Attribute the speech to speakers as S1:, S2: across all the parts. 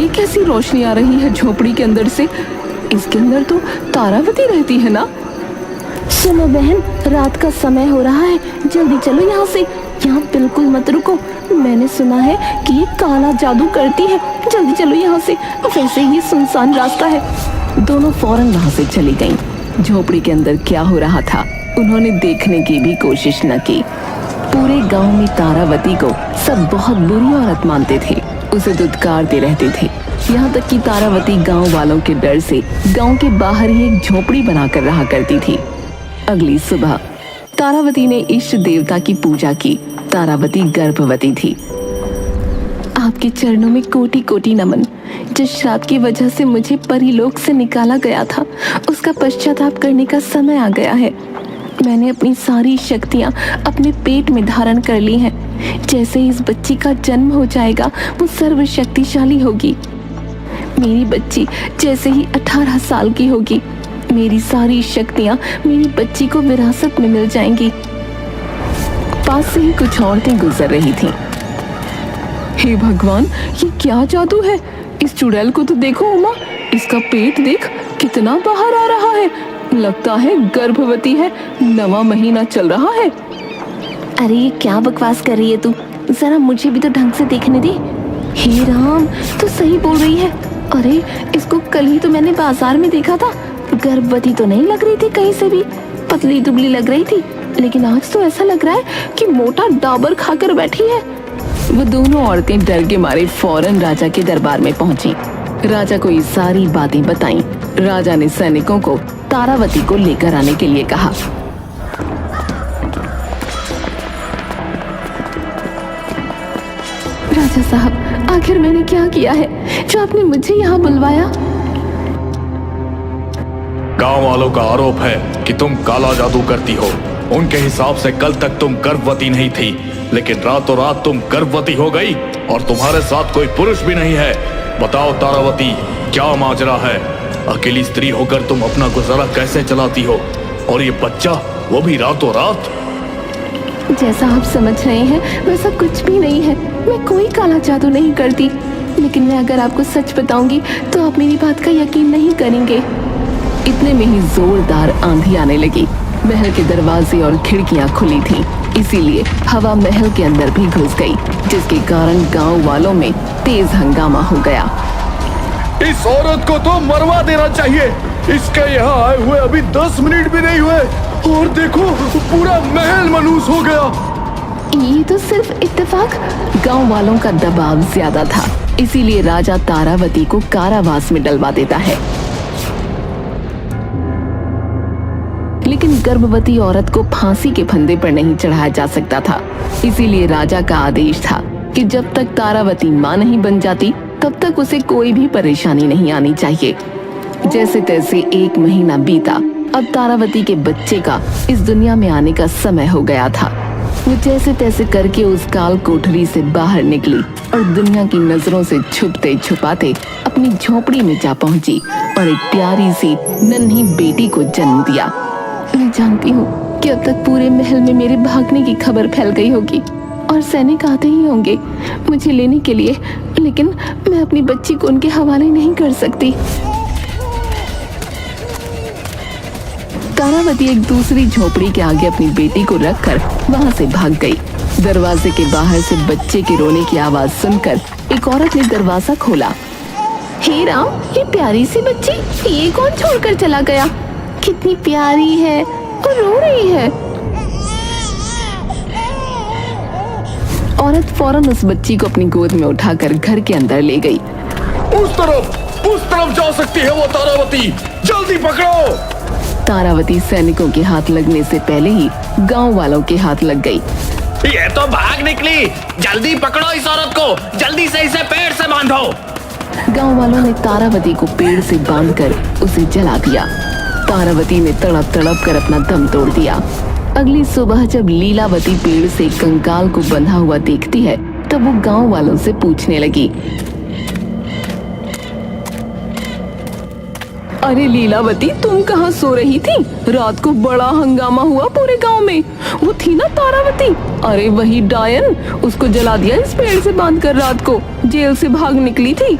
S1: कैसी रोशनी आ रही है झोपड़ी के अंदर से? इसके अंदर तो तारावती रहती है ना?
S2: सुनो बहन, रात का समय हो रहा है, जल्दी चलो यहाँ से। यहाँ बिल्कुल मत रुको, मैंने सुना है कि ये काला जादू करती है। जल्दी चलो यहाँ से, वैसे ये सुनसान रास्ता है।
S1: दोनों फौरन वहाँ से चली गईं। झोपड़ी के अंदर क्या हो रहा था उन्होंने देखने की भी कोशिश न की। पूरे गांव में तारावती को सब बहुत बुरी औरत मानते थे, उसे दुत्कारते रहते थे। यहाँ तक कि तारावती गांव वालों के डर से गांव के बाहर ही एक झोपड़ी बनाकर रहा करती थी। अगली सुबह तारावती ने इष्ट देवता की पूजा की। तारावती गर्भवती थी। आपके चरणों में कोटि कोटि नमन। जिस श्राप की वजह से मुझे परीलोक से निकाला गया था, उसका पश्चाताप करने का समय आ गया है। मैंने अपनी सारी शक्तियाँ अपने पेट में धारण कर ली हैं। जैसे इस बच्ची का जन्म हो जाएगा, वो सर्वशक्तिशाली होगी। मेरी बच्ची जैसे ही 18 साल की होगी, मेरी सारी शक्तियाँ मेरी बच्ची को विरासत में मिल जाएंगी। पास से ही कुछ औरतें गुजर रही थीं। हे भगवान, ये क्या जादू है? इस चुड़ैल को तो देखो उमा, इसका पेट देख कितना बाहर आ रहा है। लगता है गर्भवती है, 9वां महीना चल रहा है।
S2: अरे ये क्या बकवास कर रही है तू? जरा मुझे भी तो ढंग से देखने दे। हे राम, तू सही बोल रही है। अरे इसको कल ही तो मैंने बाजार में देखा था। गर्भवती तो नहीं लग रही थी कहीं से भी, पतली दुबली लग रही थी, लेकिन आज तो ऐसा लग रहा है कि मोटा डाबर खाकर बैठी है।
S1: वो दोनों औरतें डर के मारे फौरन राजा के दरबार में पहुंची। राजा को ये सारी बातें बताईं। राजा ने सैनिकों को तारावती को लेकर आने के लिए कहा।
S2: राजा साहब, आखिर मैंने क्या किया है जो आपने मुझे यहाँ बुलवाया?
S3: गांव वालों का आरोप है कि तुम काला जादू करती हो। उनके हिसाब से कल तक तुम गर्भवती नहीं थी, लेकिन रातों रात तुम गर्भवती हो गई और तुम्हारे साथ कोई पुरुष भी नहीं है। बताओ तारावती, क्या माजरा है? अकेली स्त्री होकर तुम अपना गुजारा कैसे चलाती हो, और ये बच्चा वो भी रातों रात?
S2: जैसा आप समझ रहे हैं वैसा कुछ भी नहीं है। मैं कोई काला जादू नहीं करती, लेकिन मैं अगर आपको सच बताऊंगी तो आप मेरी बात का यकीन नहीं करेंगे।
S1: इतने में ही जोरदार आंधी आने लगी। महल के दरवाजे और खिड़कियां खुली थीं, इसीलिए हवा महल के अंदर भी घुस गई, जिसके कारण गांव वालों में तेज हंगामा हो गया।
S3: इस औरत को तो मरवा देना चाहिए। इसके यहाँ आए हुए अभी 10 मिनट भी नहीं हुए और देखो पूरा महल मलूस हो गया।
S2: ये तो सिर्फ इत्तेफाक।
S1: गांव वालों का दबाव ज्यादा था, इसीलिए राजा तारावती को कारावास में डलवा देता है। लेकिन गर्भवती औरत को फांसी के फंदे पर नहीं चढ़ाया जा सकता था, इसीलिए राजा का आदेश था कि जब तक तारावती मां नहीं बन जाती तब तक उसे कोई भी परेशानी नहीं आनी चाहिए। जैसे तैसे 1 महीना बीता। अब तारावती के बच्चे का इस दुनिया में आने का समय हो गया था। वो जैसे तैसे करके उस काल कोठरी से बाहर निकली और दुनिया की नजरों से छुपते छुपाते अपनी झोपड़ी में जा पहुंची और एक प्यारी सी नन्ही बेटी को जन्म दिया।
S2: मैं जानती हूँ कि अब तक पूरे महल में मेरे भागने की खबर फैल गई होगी और सैनिक आते ही होंगे मुझे लेने के लिए, लेकिन मैं अपनी बच्ची को उनके हवाले नहीं कर सकती।
S1: तारावती एक दूसरी झोपड़ी के आगे अपनी बेटी को रखकर वहां से भाग गई। दरवाजे के बाहर से बच्चे के रोने की आवाज सुनकर एक औरत ने दरवाजा खोला।
S2: हे राम, ये प्यारी सी बच्ची, ये कौन छोड़कर चला गया? कितनी प्यारी है और रो रही है।
S1: औरत फौरन उस बच्ची को अपनी गोद में उठाकर घर के अंदर ले गई।
S3: उस तरफ जा सकती है वो तारावती, जल्दी पकड़ो।
S1: तारावती सैनिकों के हाथ लगने से पहले ही गांव वालों के हाथ लग गई।
S4: ये तो भाग निकली, जल्दी पकड़ो इस औरत को, जल्दी से इसे पेड़ से बांधो।
S1: गांव वालों ने तारावती को पेड़ से बांधकर उसे जला दिया। तारावती ने तड़प तड़प कर अपना दम तोड़ दिया। अगली सुबह जब लीलावती पेड़ से कंकाल को बंधा हुआ देखती है, तब वो गांव वालों से पूछने लगी, अरे लीलावती, तुम कहाँ सो रही थी? रात को बड़ा हंगामा हुआ पूरे गांव में। वो थी ना तारावती, अरे वही डायन, उसको जला दिया इस पेड़ से बांधकर। रात को जेल से भाग निकली थी।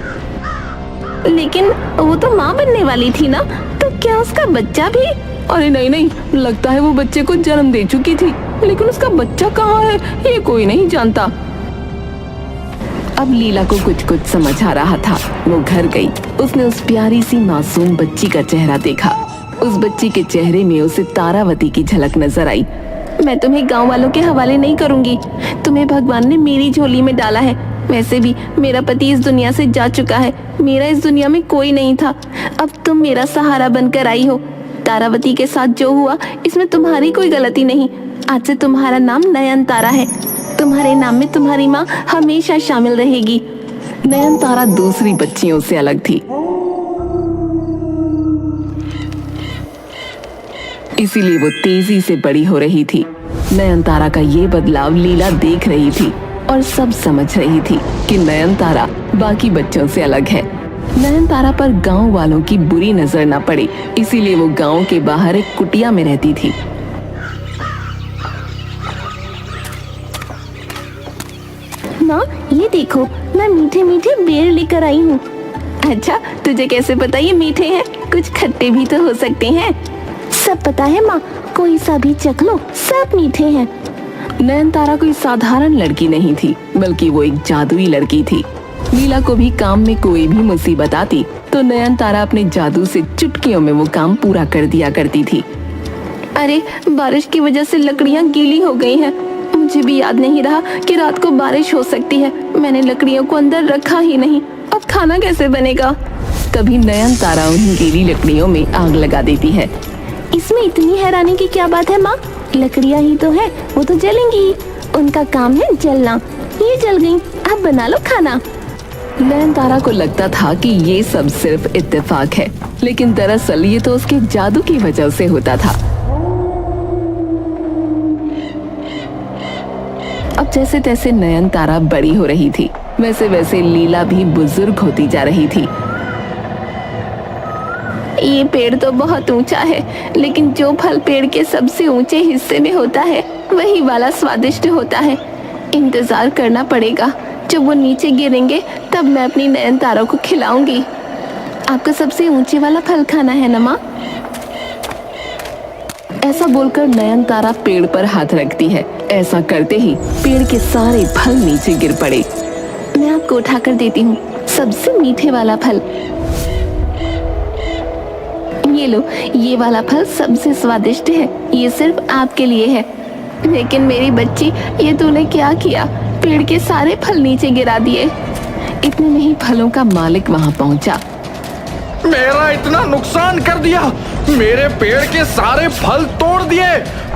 S2: लेकिन वो तो माँ बनने वाली थी ना, तो क्या उसका बच्चा भी?
S1: अरे नहीं नहीं, लगता है वो बच्चे को जन्म दे चुकी थी, लेकिन उसका बच्चा कहाँ है ये कोई नहीं जानता। अब लीला को कुछ कुछ समझ आ रहा था। वो घर गई, उसने उस प्यारी सी मासूम बच्ची का चेहरा देखा। उस बच्ची के चेहरे में उसे तारावती की झलक नजर आई।
S2: मैं तुम्हें गांव वालों के हवाले नहीं करूंगी, तुम्हें भगवान ने मेरी झोली में डाला है। वैसे भी मेरा पति इस दुनिया से जा चुका है, मेरा इस दुनिया में कोई नहीं था। अब तुम मेरा सहारा बनकर आई हो। तारावती के साथ जो हुआ इसमें तुम्हारी कोई गलती नहीं। आज से तुम्हारा नाम नयनतारा है। तुम्हारे नाम में तुम्हारी माँ हमेशा शामिल रहेगी।
S1: नयनतारा दूसरी बच्चियों से अलग थी, इसीलिए वो तेजी से बड़ी हो रही थी। नयनतारा का ये बदलाव लीला देख रही थी और सब समझ रही थी कि नयनतारा बाकी बच्चों से अलग है। नयनतारा पर गांव वालों की बुरी नजर न पड़े, इसीलिए वो गांव के बाहर एक कुटिया में रहती थी।
S2: माँ ये देखो, मैं मीठे मीठे बेर लेकर आई हूँ। अच्छा, तुझे कैसे पता ये मीठे हैं? कुछ खट्टे भी तो हो सकते हैं। सब पता है माँ, कोई सा भी चख लो, सब मीठे हैं।
S1: नयनतारा कोई साधारण लड़की नहीं थी, बल्कि वो एक जादुई लड़की थी। लीला को भी काम में कोई भी मुसीबत आती तो नयनतारा अपने जादू से चुटकियों में वो काम पूरा कर दिया करती थी।
S2: अरे बारिश की वजह से लकड़ियाँ गीली हो गई हैं। मुझे भी याद नहीं रहा कि रात को बारिश हो सकती है। मैंने लकड़ियों को अंदर रखा ही नहीं। अब खाना कैसे बनेगा?
S1: तभी नयनतारा उन्हीं गीली लकड़ियों में आग लगा देती है।
S2: इसमें इतनी हैरानी की क्या बात है माँ? लकड़ियाँ ही तो है, वो तो जलेंगी। उनका काम है जलना। ये जल गई, अब बना लो खाना।
S1: नयनतारा को लगता था कि ये सब सिर्फ इत्तेफाक है, लेकिन दरअसल ये तो उसके जादू की वजह से होता था। अब जैसे तैसे नयनतारा बड़ी हो रही थी, वैसे वैसे लीला भी बुजुर्ग होती जा रही थी।
S2: ये पेड़ तो बहुत ऊंचा है, लेकिन जो फल पेड़ के सबसे ऊंचे हिस्से में होता है वही वाला स्वादिष्ट होता है। इंतजार करना पड़ेगा, जब वो नीचे गिरेंगे तब मैं अपनी नयनतारा को खिलाऊंगी। आपको सबसे ऊंचे वाला फल खाना है ना माँ?
S1: ऐसा बोलकर नयनतारा पेड़ पर हाथ रखती है। ऐसा करते ही पेड़ के सारे फल नीचे गिर पड़े।
S2: मैं आपको उठाकर देती हूँ सबसे मीठे वाला फल। ये लो, ये वाला फल सबसे स्वादिष्ट है, ये सिर्फ आपके लिए है। लेकिन मेरी बच्ची, ये तूने क्या किया? पेड़ के सारे फल नीचे गिरा दिए।
S1: इतने में ही फलों का मालिक वहाँ पहुँचा।
S4: मेरा इतना नुकसान कर दिया, मेरे पेड़ के सारे फल तोड़ दिए,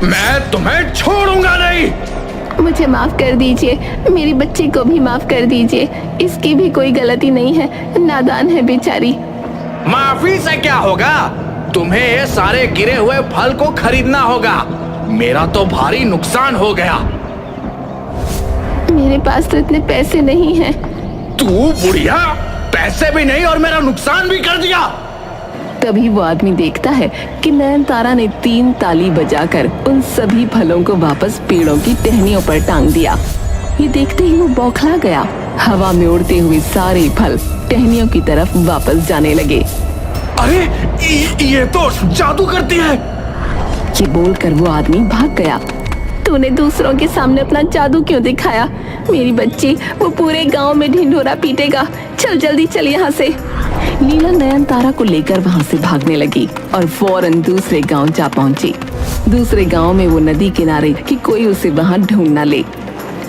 S4: मैं तुम्हें छोड़ूंगा नहीं।
S2: मुझे माफ कर दीजिए, मेरी बच्ची को भी माफ कर दीजिए। इसकी भी कोई गलती नहीं है, नादान है बेचारी।
S4: माफी से क्या होगा? तुम्हें ये सारे गिरे हुए फल को खरीदना होगा। मेरा तो भारी नुकसान हो गया।
S2: मेरे पास तो इतने पैसे नहीं हैं।
S4: तू बुढ़िया, पैसे भी नहीं और मेरा नुकसान भी कर दिया।
S1: तभी वो आदमी देखता है कि नयनतारा ने 3 ताली बजाकर उन सभी फलों को वापस पेड़ों की टहनियों पर टांग दिया। ये देखते ही वो बौखला गया। हवा में उड़ते हुए सारे फल टहनियों की तरफ वापस जाने लगे।
S4: अरे ये तो जादू करती है।
S1: ये बोलकर वो आदमी भाग गया।
S2: तूने दूसरों के सामने अपना जादू क्यों दिखाया? मेरी बच्ची, वो पूरे गांव में ढिंढोरा पीटेगा। चल जल्दी चल यहाँ से।
S1: लीला नयनतारा को लेकर वहाँ से भागने लगी और फौरन दूसरे गांव जा पहुंची। दूसरे गांव में वो नदी किनारे कि कोई उसे वहाँ ढूंढ न ले।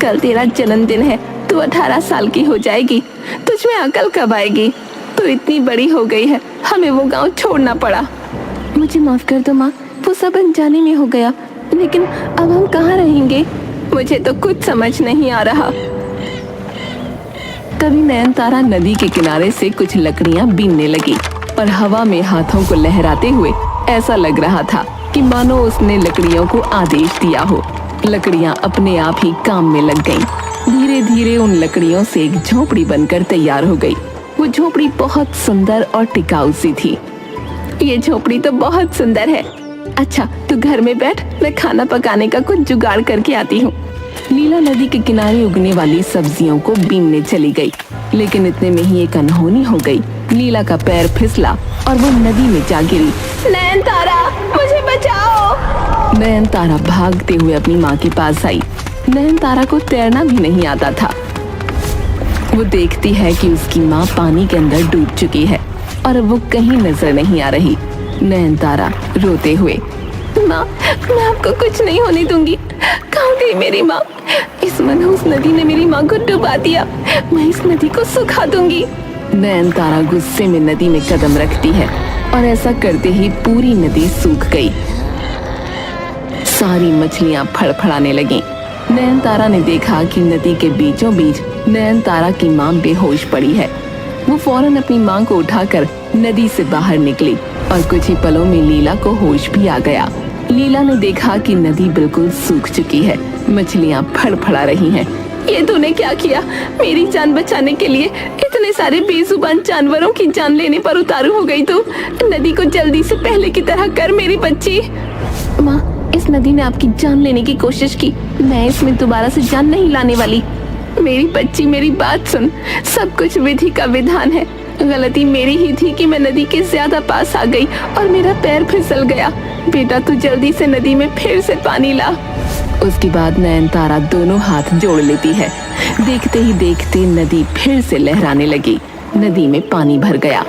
S2: कल तेरा जन्मदिन है, तू 18 साल की हो जाएगी। तुझ में अकल कब आएगी? तू इतनी बड़ी हो गई है, हमें वो गांव छोड़ना पड़ा। मुझे माफ कर दो माँ, वो सब अनजाने में हो गया। लेकिन अब हम कहाँ रहेंगे? मुझे तो कुछ समझ नहीं आ रहा।
S1: तभी नयनतारा नदी के किनारे से कुछ लकड़ियां बीनने लगी और हवा में हाथों को लहराते हुए ऐसा लग रहा था कि मानो उसने लकड़ियों को आदेश दिया हो। लकड़ियां अपने आप ही काम में लग गईं। धीरे धीरे उन लकड़ियों से एक झोपड़ी बनकर तैयार हो गई। वो झोपड़ी बहुत सुंदर और टिकाऊ सी थी।
S2: ये झोपड़ी तो बहुत सुंदर है। अच्छा, तू घर में बैठ, मैं खाना पकाने का कुछ जुगाड़ करके आती हूँ।
S1: लीला नदी के किनारे उगने वाली सब्जियों को बीनने चली गई, लेकिन इतने में ही एक अनहोनी हो गई। लीला का पैर फिसला और वो नदी में जा गिरी।
S2: नयनतारा, मुझे बचाओ।
S1: नयनतारा भागते हुए अपनी माँ के पास आई। नयनतारा को तैरना भी नहीं आता था। वो देखती है कि उसकी माँ पानी के अंदर डूब चुकी है और अब वो कहीं नजर नहीं आ रही। नयनतारा रोते हुए,
S2: माँ, मैं आपको कुछ नहीं होने दूंगी। कहाँ गई मेरी माँ? इस मनहूस नदी ने मेरी माँ को डुबा दिया। मैं इस नदी को सुखा दूंगी।
S1: नयनतारा गुस्से में नदी में कदम रखती है और ऐसा करते ही पूरी नदी सूख गई। सारी मछलियां फड़फड़ाने लगीं। नयनतारा ने देखा कि नदी के बीचों बीच नयनतारा की माँ बेहोश पड़ी है। वो फौरन अपनी माँ को उठाकर नदी से बाहर निकली और कुछ ही पलों में लीला को होश भी आ गया। लीला ने देखा कि नदी बिल्कुल सूख चुकी है, मछलियां फड़फड़ा रही हैं।
S2: ये तूने क्या किया? मेरी जान बचाने के लिए इतने सारे बेजुबान जानवरों की जान लेने पर उतारू हो गई तू। नदी को जल्दी से पहले की तरह कर मेरी बच्ची। माँ, इस नदी ने आपकी जान लेने की कोशिश की। मैं इसमें दोबारा से जान नहीं लाने वाली। मेरी बच्ची, मेरी बात सुन। सब कुछ विधि का विधान है। गलती मेरी ही थी कि मैं नदी के ज्यादा पास आ गई और मेरा पैर फिसल गया। बेटा, तू जल्दी से नदी में फिर से पानी ला।
S1: उसके बाद नयनतारा दोनों हाथ जोड़ लेती है। देखते ही देखते नदी फिर से लहराने लगी। नदी में पानी भर गया।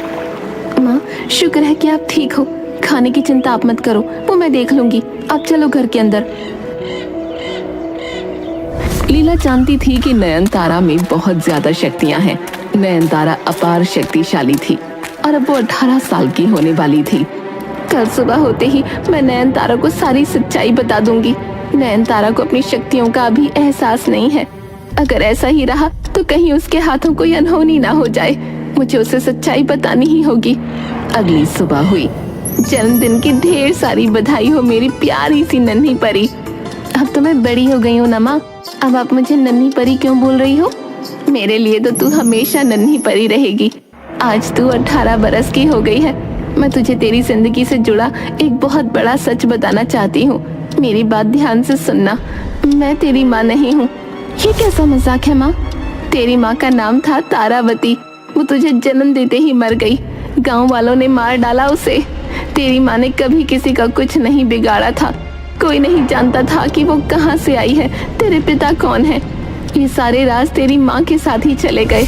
S2: माँ, शुक्र है कि आप ठीक हो। खाने की चिंता आप मत करो, वो मैं देख लूंगी। आप चलो घर के अंदर।
S1: लीला जानती थी कि नयनतारा में बहुत ज्यादा शक्तियां हैं। नयनतारा अपार शक्तिशाली थी और अब वो 18 साल की होने वाली थी।
S2: कल सुबह होते ही मैं नयनतारा को सारी सच्चाई बता दूंगी। नयनतारा को अपनी शक्तियों का अभी एहसास नहीं है। अगर ऐसा ही रहा तो कहीं उसके हाथों कोई अनहोनी ना हो जाए। मुझे उसे सच्चाई बतानी ही होगी।
S1: अगली सुबह हुई।
S2: जन्मदिन की ढेर सारी बधाई हो मेरी प्यारी सी नन्ही परी। अब तो मैं बड़ी हो गई हूँ ना माँ। अब आप मुझे नन्ही परी क्यों बोल रही हो? मेरे लिए तो तू हमेशा नन्ही परी रहेगी। आज तू 18 बरस की हो गई है। मैं तुझे तेरी जिंदगी से जुड़ा एक बहुत बड़ा सच बताना चाहती हूँ। मेरी बात ध्यान से सुनना। मैं तेरी माँ नहीं हूँ। ये कैसा मजाक है माँ? तेरी माँ का नाम था तारावती। वो तुझे जन्म देते ही मर गई। गांव वालों ने मार डाला उसे। तेरी माँ ने कभी किसी का कुछ नहीं बिगाड़ा था। कोई नहीं जानता था कि वो कहाँ से आई है, तेरे पिता कौन है। ये सारे राज तेरी माँ के साथ ही चले गए।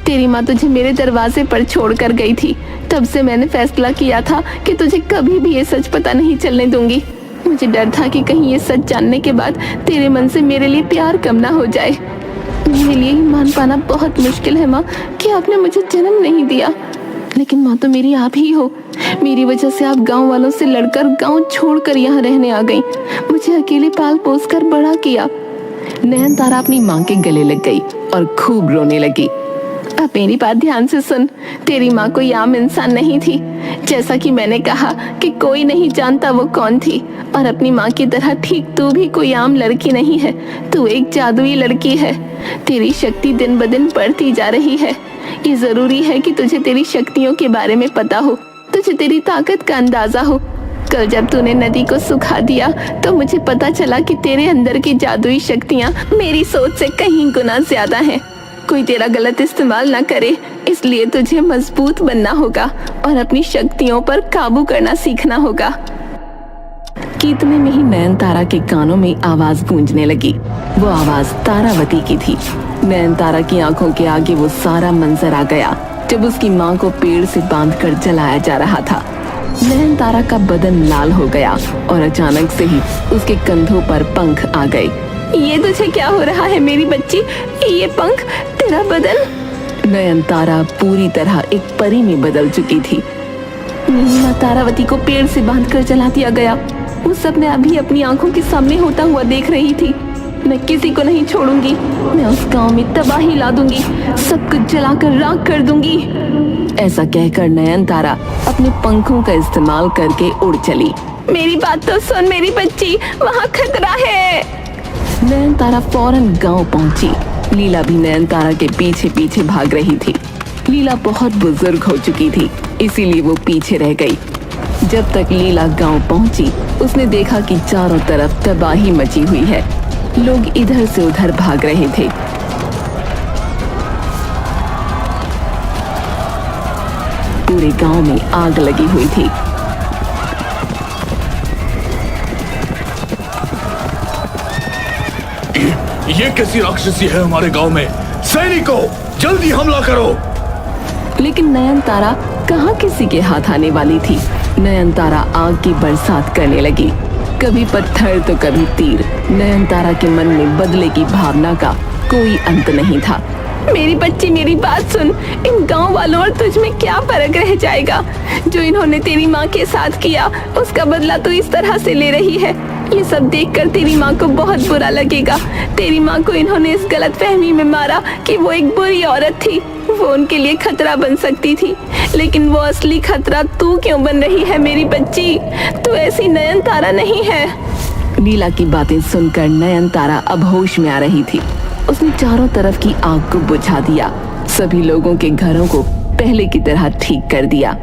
S2: तेरी माँ तुझे मेरे दरवाजे पर छोड़कर गई थी। तब से मैंने फैसला किया था कि तुझे कभी भी ये सच पता नहीं चलने दूंगी। मुझे डर था कि कहीं ये सच जानने के बाद तेरे मन से मेरे लिए प्यार कम ना हो जाए। मेरे लिए ही मान पाना बहुत मुश्किल है माँ कि आपने मुझे जन्म नहीं दिया। लेकिन माँ तो मेरी आप ही हो। मेरी वजह से आप गांव वालों से लड़कर गांव छोड़कर यहाँ रहने आ गई। मुझे अकेले पाल पोस कर बड़ा किया।
S1: नयनतारा अपनी माँ के गले लग गई और खूब रोने लगी।
S2: अब मेरी बात ध्यान से सुन। तेरी माँ कोई आम इंसान नहीं थी। जैसा कि मैंने कहा कि कोई नहीं जानता वो कौन थी, और अपनी माँ की तरह ठीक तू भी कोई आम लड़की नहीं है। तू एक जादुई लड़की है। तेरी शक्ति दिन ब दिन बढ़ती जा रही है। ये जरूरी है कि तुझे तेरी शक्तियों के बारे में पता हो, तुझे तेरी ताकत का अंदाजा हो। कल जब तूने नदी को सुखा दिया तो मुझे पता चला कि तेरे अंदर की जादुई शक्तियाँ मेरी सोच से कहीं गुना ज्यादा हैं। कोई तेरा गलत इस्तेमाल ना करे, इसलिए तुझे मजबूत बनना होगा और अपनी शक्तियों पर काबू करना सीखना होगा।
S1: कि इतने में ही नयनतारा के कानों में आवाज गूंजने लगी। वो आवाज तारावती की थी। नयनतारा की आंखों के आगे वो सारा मंजर आ गया जब उसकी माँ को पेड़ से बांधकर जलाया जा रहा था। नयनतारा का बदन लाल हो गया और अचानक से ही उसके कंधों पर पंख आ गए।
S2: ये तुझे क्या हो रहा है मेरी बच्ची? ये पंख, तेरा बदन।
S1: नयनतारा पूरी तरह एक परी में बदल चुकी थी।
S2: मेरी माँ तारावती को पेड़ से बांधकर जला दिया गया। वो सब मैं अभी अपनी आंखों के सामने होता हुआ देख रही थी। मैं किसी को नहीं छोड़ूंगी। मैं उस गांव में तबाही ला दूंगी, सब कुछ जलाकर राख कर दूंगी।
S1: ऐसा कहकर नयनतारा अपने पंखों का इस्तेमाल करके उड़ चली।
S2: मेरी बात तो सुन मेरी बच्ची, वहाँ खतरा है।
S1: नयनतारा फौरन गांव पहुंची। लीला भी नयनतारा के पीछे पीछे भाग रही थी। लीला बहुत बुजुर्ग हो चुकी थी, इसीलिए वो पीछे रह गई। जब तक लीला गांव पहुंची, उसने देखा कि चारों तरफ तबाही मची हुई है। लोग इधर से उधर भाग रहे थे। पूरे गांव में आग लगी हुई थी।
S3: ये कैसी राक्षसी है हमारे गांव में? सैनिकों, जल्दी हमला करो।
S1: लेकिन नयनतारा कहाँ किसी के हाथ आने वाली थी। नयनतारा आग की बरसात करने लगी, कभी पत्थर तो कभी तीर। नयनतारा के मन में बदले की भावना का कोई अंत नहीं था।
S2: मेरी बच्ची, मेरी बात सुन। इन गांव वालों और तुझ में क्या फर्क रह जाएगा? जो इन्होंने तेरी माँ के साथ किया, उसका बदला तू इस तरह से ले रही है। ये सब देखकर तेरी माँ को बहुत बुरा लगेगा। तेरी माँ को इन्होंने इस गलत फहमी में मारा कि वो एक बुरी औरत थी, वो उनके लिए खतरा बन सकती थी। लेकिन वो असली खतरा तू क्यों बन रही है मेरी बच्ची? तू ऐसी नयनतारा नहीं है।
S1: नीला की बातें सुनकर नयनतारा अब होश में आ रही थी। उसने चारों तरफ की आग को बुझा दिया, सभी लोगों के घरों को पहले की तरह ठीक कर दिया।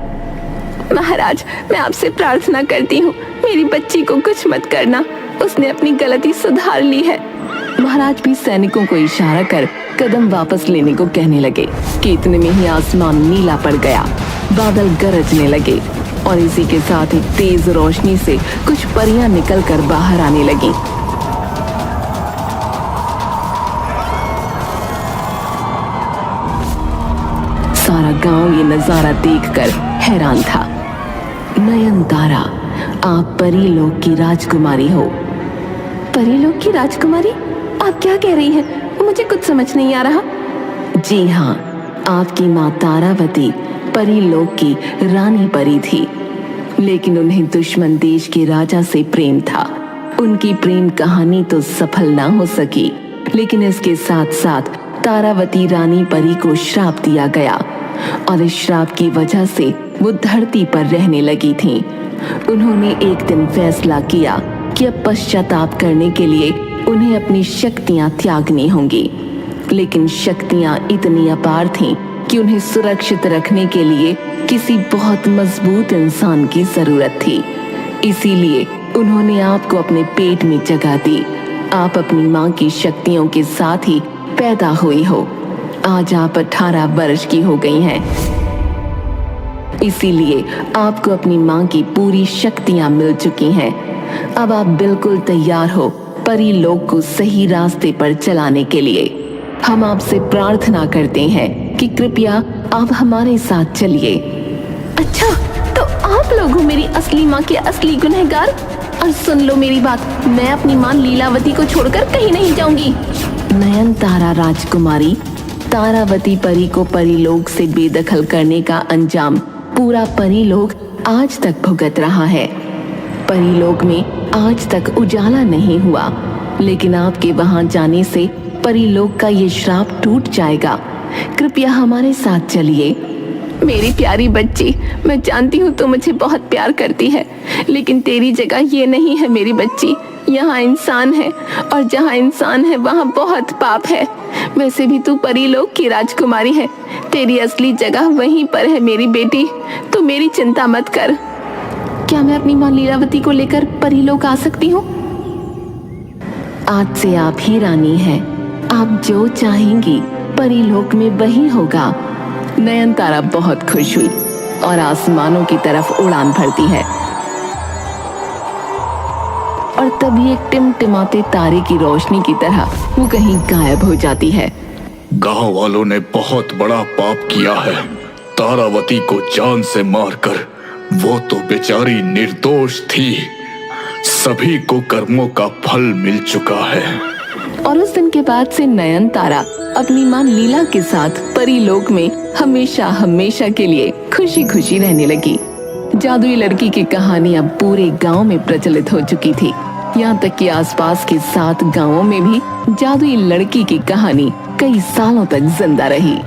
S2: महाराज, मैं आपसे प्रार्थना करती हूँ, मेरी बच्ची को कुछ मत करना। उसने अपनी गलती सुधार ली है।
S1: महाराज भी सैनिकों को इशारा कर कदम वापस लेने को कहने लगे कि इतने में ही आसमान नीला पड़ गया। बादल गरजने लगे और इसी के साथ ही तेज रोशनी से कुछ परियां निकलकर बाहर आने लगी। सारा गांव ये नजारा देखकर हैरान था। नयनतारा, आप परीलोक की राजकुमारी हो।
S2: परीलोक की राजकुमारी? आप क्या कह रही हैं? मुझे कुछ समझ नहीं आ रहा।
S1: जी हाँ, आपकी माँ तारावती परीलोक की रानी परी थी, लेकिन उन्हें दुश्मन देश के राजा से प्रेम था। उनकी प्रेम कहानी तो सफल ना हो सकी, लेकिन इसके साथ साथ तारावती रानी परी को श्राप दिया गया और इस श्राप की वजह से वो धरती पर रहने लगी थीं। उन्होंने एक दिन फैसला किया कि अब पश्चाताप करने के लिए उन्हें अपनी शक्तियां त्यागनी होंगी, लेकिन शक्तियां इतनी अपार थीं कि उन्हें सुरक्षित रखने के लिए किसी बहुत मजबूत इंसान की जरूरत थी। इसीलिए उन्होंने आपको अपने पेट में जगह दी। आप अपनी माँ की शक्तियों के साथ ही पैदा हुई हो। आज आप 18 वर्ष की हो गई हैं। इसीलिए आपको अपनी माँ की पूरी शक्तियां मिल चुकी हैं। अब आप बिल्कुल तैयार हो परीलोक को सही रास्ते पर चलाने के लिए। हम आपसे प्रार्थना करते हैं कि कृपया आप हमारे साथ चलिए।
S2: अच्छा, तो आप लोग हो मेरी असली माँ के असली गुनहगार? और सुन लो मेरी बात, मैं अपनी माँ लीलावती को छोड़कर कहीं नहीं जाऊंगी।
S1: नयनतारा राजकुमारी, तारावती परी को परीलोक से बेदखल करने का अंजाम पूरा परीलोक आज तक भुगत रहा है। परीलोक में आज तक उजाला नहीं हुआ, लेकिन आपके वहां जाने से परीलोक का ये श्राप टूट जाएगा। कृपया हमारे साथ चलिए।
S2: मेरी प्यारी बच्ची, मैं जानती हूँ तू मुझे बहुत प्यार करती है, लेकिन तेरी जगह ये नहीं है मेरी बच्ची। यहाँ इंसान है और जहाँ इंसान है वहाँ बहुत पाप है। वैसे भी तू परीलोक की राजकुमारी है, तेरी असली जगह वहीं पर है मेरी बेटी। तू मेरी चिंता मत कर।
S1: क्या मैं अपनी माँ लीलावती को लेकर परीलोक आ सकती हूँ? आज से आप ही रानी हैं। आप जो चाहेंगी परीलोक में वही होगा। नयनतारा बहुत खुश हुई और आसमानों की तरफ उड़ान भरती है और तभी एक टिमटिमाते तारे की रोशनी की तरह वो कहीं गायब हो जाती है।
S3: गांव वालों ने बहुत बड़ा पाप किया है। तारावती को जान से मारकर। वो तो बेचारी निर्दोष थी। सभी को कर्मों का फल मिल चुका है।
S1: और उस दिन के बाद से नयनतारा अपनी माँ लीला के साथ परीलोक में हमेशा हमेशा के लिए खुशी खुशी रहने लगी। जादुई लड़की की कहानी अब पूरे गांव में प्रचलित हो चुकी थी। यहाँ तक कि आसपास के 7 गांवों में भी जादुई लड़की की कहानी कई सालों तक जिंदा रही।